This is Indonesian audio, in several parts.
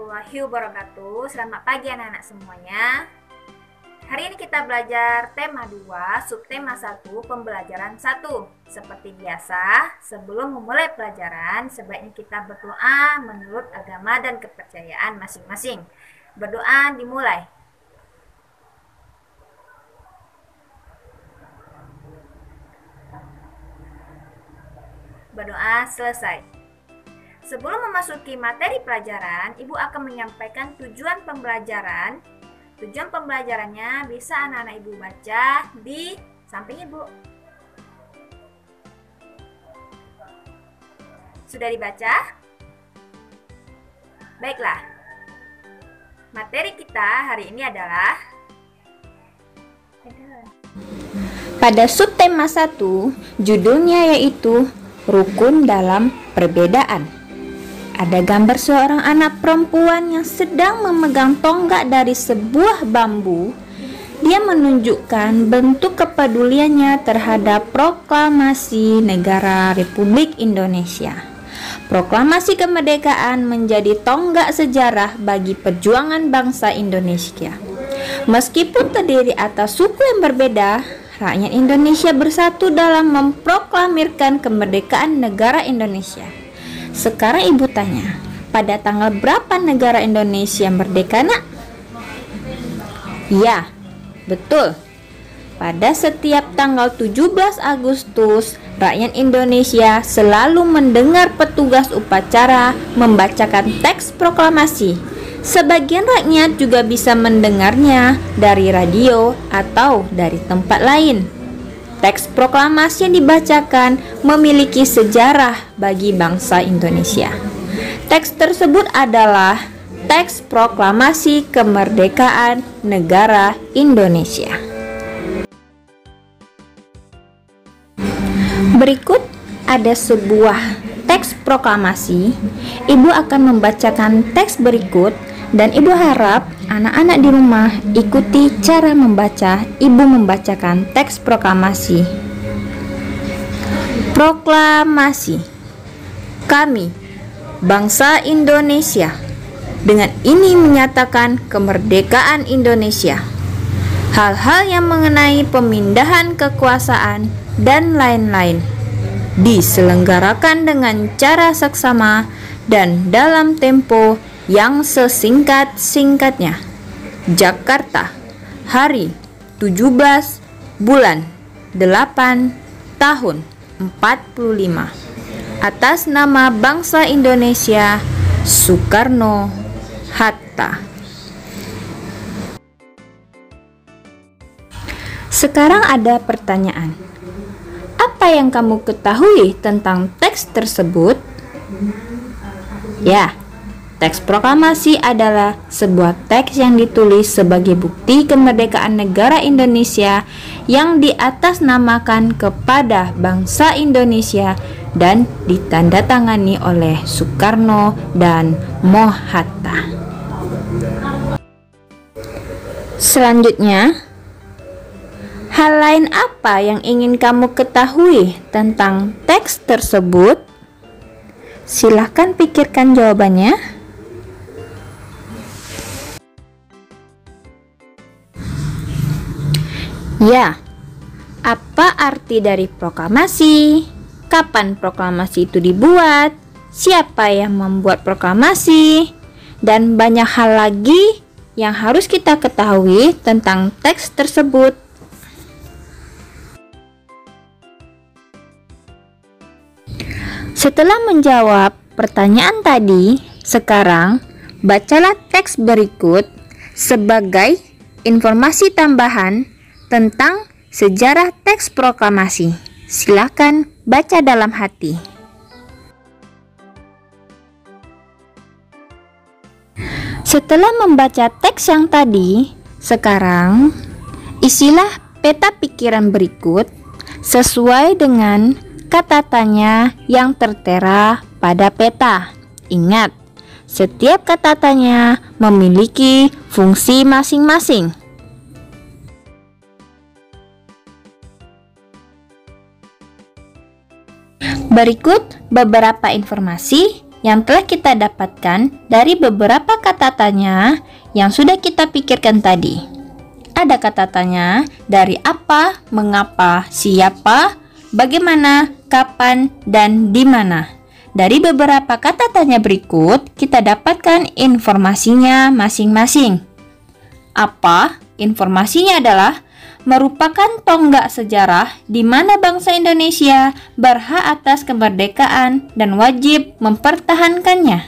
warahmatullahi wabarakatuh. Selamat pagi anak-anak semuanya. Hari ini kita belajar tema 2, subtema 1, pembelajaran 1. Seperti biasa, sebelum memulai pelajaran, sebaiknya kita berdoa menurut agama dan kepercayaan masing-masing. Berdoa dimulai. Berdoa selesai. Sebelum memasuki materi pelajaran, Ibu akan menyampaikan tujuan pembelajaran. Tujuan pembelajarannya bisa anak-anak Ibu baca di samping Ibu. Sudah dibaca? Baiklah. Materi kita hari ini adalah pada subtema 1, judulnya yaitu Rukun dalam Perbedaan. Ada gambar seorang anak perempuan yang sedang memegang tonggak dari sebuah bambu. Dia menunjukkan bentuk kepeduliannya terhadap proklamasi negara Republik Indonesia. Proklamasi kemerdekaan menjadi tonggak sejarah bagi perjuangan bangsa Indonesia. Meskipun terdiri atas suku yang berbeda, rakyat Indonesia bersatu dalam memproklamirkan kemerdekaan negara Indonesia. Sekarang Ibu tanya, pada tanggal berapa negara Indonesia merdeka, Nak? Ya, betul. Pada setiap tanggal 17 Agustus, rakyat Indonesia selalu mendengar petugas upacara membacakan teks proklamasi. Sebagian rakyat juga bisa mendengarnya dari radio atau dari tempat lain. Teks proklamasi yang dibacakan memiliki sejarah bagi bangsa Indonesia. Teks tersebut adalah teks proklamasi kemerdekaan negara Indonesia. Berikut ada sebuah teks proklamasi. Ibu akan membacakan teks berikut dan Ibu harap anak-anak di rumah ikuti cara membaca Ibu membacakan teks proklamasi. Proklamasi. Kami, bangsa Indonesia, dengan ini menyatakan kemerdekaan Indonesia. Hal-hal yang mengenai pemindahan kekuasaan dan lain-lain diselenggarakan dengan cara seksama dan dalam tempo yang sesingkat-singkatnya. Jakarta, hari 17 bulan 8 tahun 45. Atas nama bangsa Indonesia, Soekarno-Hatta. Sekarang ada pertanyaan. Apa yang kamu ketahui tentang teks tersebut? Ya, teks proklamasi adalah sebuah teks yang ditulis sebagai bukti kemerdekaan negara Indonesia yang diatasnamakan kepada bangsa Indonesia dan ditandatangani oleh Soekarno dan Hatta. Selanjutnya, hal lain apa yang ingin kamu ketahui tentang teks tersebut? Silahkan pikirkan jawabannya. Ya, apa arti dari proklamasi? Kapan proklamasi itu dibuat? Siapa yang membuat proklamasi? Dan banyak hal lagi yang harus kita ketahui tentang teks tersebut. Setelah menjawab pertanyaan tadi, sekarang bacalah teks berikut sebagai informasi tambahan tentang sejarah teks proklamasi. Silakan baca dalam hati. Setelah membaca teks yang tadi, sekarang isilah peta pikiran berikut sesuai dengan kata tanya yang tertera pada peta. Ingat, setiap kata tanya memiliki fungsi masing-masing. Berikut beberapa informasi yang telah kita dapatkan dari beberapa kata tanya yang sudah kita pikirkan tadi. Ada kata tanya dari apa, mengapa, siapa, bagaimana, kapan, dan di mana. Dari beberapa kata tanya berikut, kita dapatkan informasinya masing-masing. Apa? Informasinya adalah merupakan tonggak sejarah di mana bangsa Indonesia berhak atas kemerdekaan dan wajib mempertahankannya.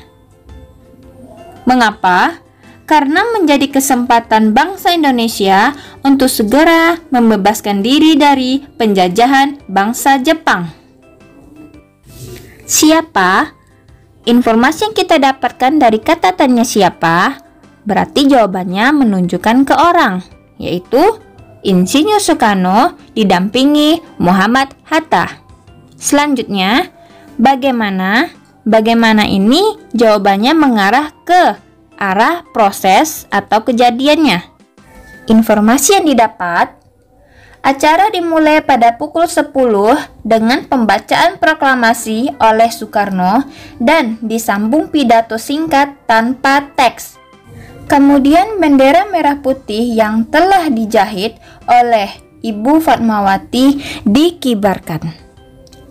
Mengapa? Karena menjadi kesempatan bangsa Indonesia untuk segera membebaskan diri dari penjajahan bangsa Jepang. Siapa? Informasi yang kita dapatkan dari kata tanya siapa berarti jawabannya menunjukkan ke orang, yaitu Insinyur Soekarno didampingi Muhammad Hatta. Selanjutnya, bagaimana? Bagaimana ini jawabannya mengarah ke arah proses atau kejadiannya. Informasi yang didapat, acara dimulai pada pukul 10 dengan pembacaan proklamasi oleh Soekarno dan disambung pidato singkat tanpa teks. Kemudian bendera merah putih yang telah dijahit oleh Ibu Fatmawati dikibarkan.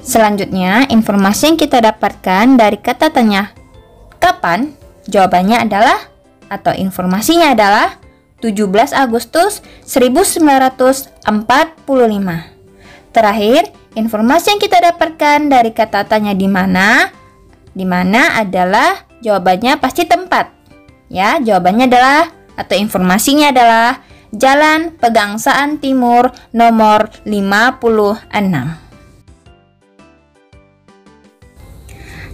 Selanjutnya, informasi yang kita dapatkan dari kata tanya kapan, jawabannya adalah atau informasinya adalah 17 Agustus 1945. Terakhir, informasi yang kita dapatkan dari kata tanya di mana adalah jawabannya pasti tempat. Ya, jawabannya adalah atau informasinya adalah Jalan Pegangsaan Timur nomor 56.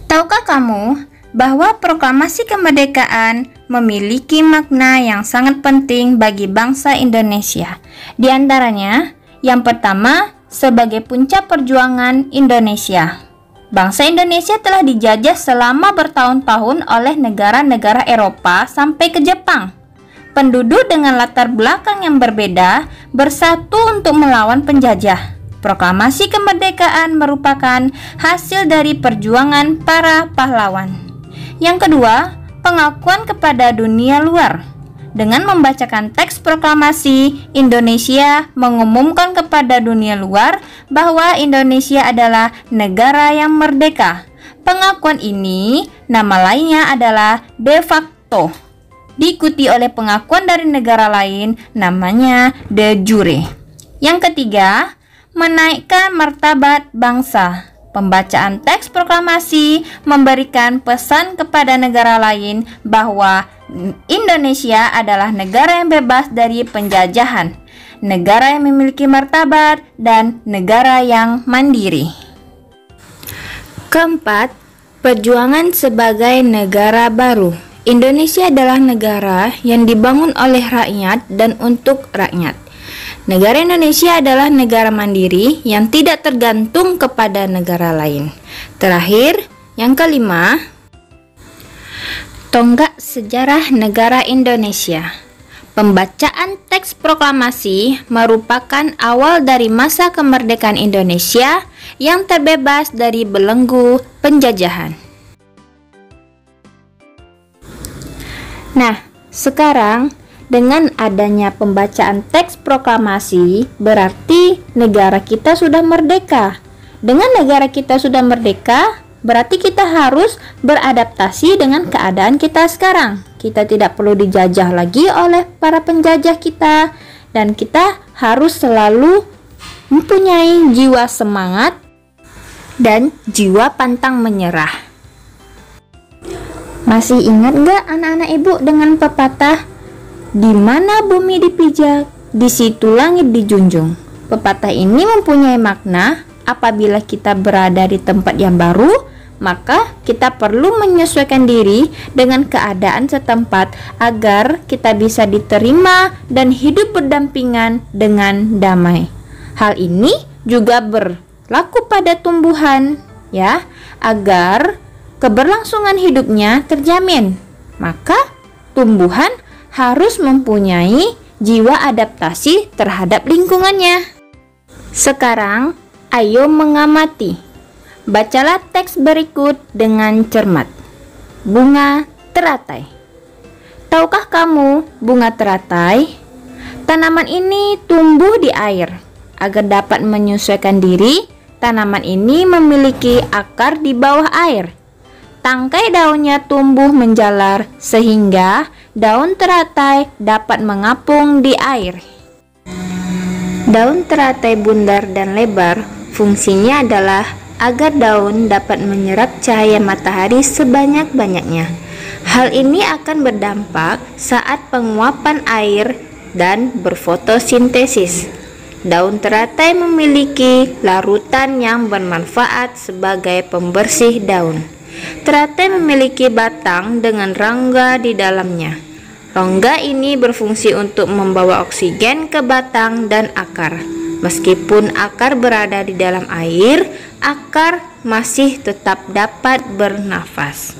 Tahukah kamu bahwa proklamasi kemerdekaan memiliki makna yang sangat penting bagi bangsa Indonesia? Di antaranya, yang pertama, sebagai puncak perjuangan Indonesia. Bangsa Indonesia telah dijajah selama bertahun-tahun oleh negara-negara Eropa sampai ke Jepang. Penduduk dengan latar belakang yang berbeda bersatu untuk melawan penjajah. Proklamasi kemerdekaan merupakan hasil dari perjuangan para pahlawan. Yang kedua, pengakuan kepada dunia luar. Dengan membacakan teks proklamasi, Indonesia mengumumkan kepada dunia luar bahwa Indonesia adalah negara yang merdeka. Pengakuan ini, nama lainnya adalah de facto. Diikuti oleh pengakuan dari negara lain, namanya de jure. Yang ketiga, menaikkan martabat bangsa. Pembacaan teks proklamasi memberikan pesan kepada negara lain bahwa Indonesia adalah negara yang bebas dari penjajahan, negara yang memiliki martabat, dan negara yang mandiri. Keempat, perjuangan sebagai negara baru. Indonesia adalah negara yang dibangun oleh rakyat dan untuk rakyat. Negara Indonesia adalah negara mandiri yang tidak tergantung kepada negara lain. Terakhir, yang kelima, tonggak sejarah negara Indonesia. Pembacaan teks proklamasi merupakan awal dari masa kemerdekaan Indonesia yang terbebas dari belenggu penjajahan. Nah, sekarang dengan adanya pembacaan teks proklamasi, berarti negara kita sudah merdeka. Dengan negara kita sudah merdeka, berarti kita harus beradaptasi dengan keadaan kita sekarang. Kita tidak perlu dijajah lagi oleh para penjajah kita, dan kita harus selalu mempunyai jiwa semangat dan jiwa pantang menyerah. Masih ingat gak anak-anak ibu dengan pepatah? Di mana bumi dipijak, di situ langit dijunjung. Pepatah ini mempunyai makna apabila kita berada di tempat yang baru, maka kita perlu menyesuaikan diri dengan keadaan setempat agar kita bisa diterima dan hidup berdampingan dengan damai. Hal ini juga berlaku pada tumbuhan, ya, agar keberlangsungan hidupnya terjamin. Maka tumbuhan harus mempunyai jiwa adaptasi terhadap lingkungannya. Sekarang, ayo mengamati. Bacalah teks berikut dengan cermat. bunga teratai. Tahukah kamu bunga teratai? Tanaman ini tumbuh di air. Agar dapat menyesuaikan diri, tanaman ini memiliki akar di bawah air. Tangkai daunnya tumbuh menjalar sehingga daun teratai dapat mengapung di air. Daun teratai bundar dan lebar, fungsinya adalah agar daun dapat menyerap cahaya matahari sebanyak-banyaknya. Hal ini akan berdampak saat penguapan air dan berfotosintesis. Daun teratai memiliki larutan yang bermanfaat sebagai pembersih daun. Teratai memiliki batang dengan rongga di dalamnya. Rongga ini berfungsi untuk membawa oksigen ke batang dan akar. Meskipun akar berada di dalam air, akar masih tetap dapat bernafas.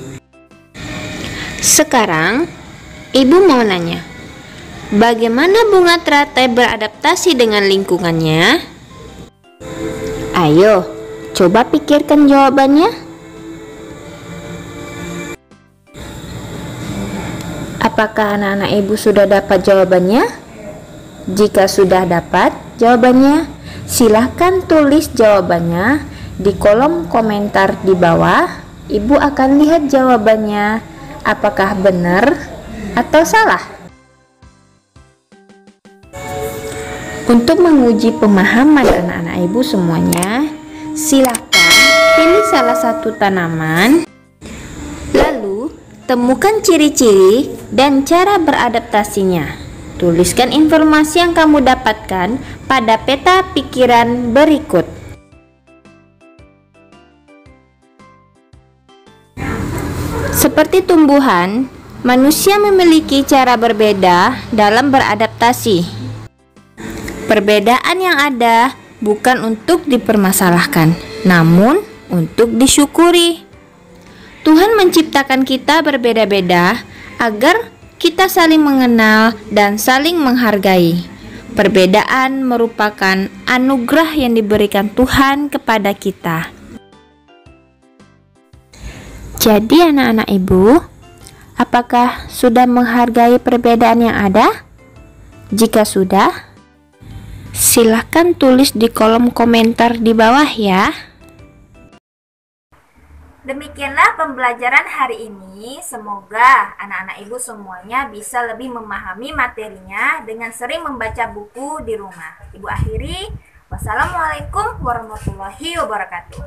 Sekarang, Ibu mau nanya, bagaimana bunga teratai beradaptasi dengan lingkungannya? Ayo, coba pikirkan jawabannya. Apakah anak-anak ibu sudah dapat jawabannya? Jika sudah dapat jawabannya, silahkan tulis jawabannya di kolom komentar di bawah. Ibu akan lihat jawabannya, apakah benar atau salah. Untuk menguji pemahaman anak-anak ibu semuanya, silakan pilih salah satu tanaman, lalu temukan ciri-ciri dan cara beradaptasinya. Tuliskan informasi yang kamu dapatkan pada peta pikiran berikut. Seperti tumbuhan, manusia memiliki cara berbeda dalam beradaptasi. Perbedaan yang ada bukan untuk dipermasalahkan, namun untuk disyukuri. Tuhan menciptakan kita berbeda-beda agar kita saling mengenal dan saling menghargai. Perbedaan merupakan anugerah yang diberikan Tuhan kepada kita. Jadi anak-anak ibu, apakah sudah menghargai perbedaan yang ada? Jika sudah, silahkan tulis di kolom komentar di bawah ya. Demikianlah pembelajaran hari ini. Semoga anak-anak ibu semuanya bisa lebih memahami materinya dengan sering membaca buku di rumah. Ibu akhiri, wassalamualaikum warahmatullahi wabarakatuh.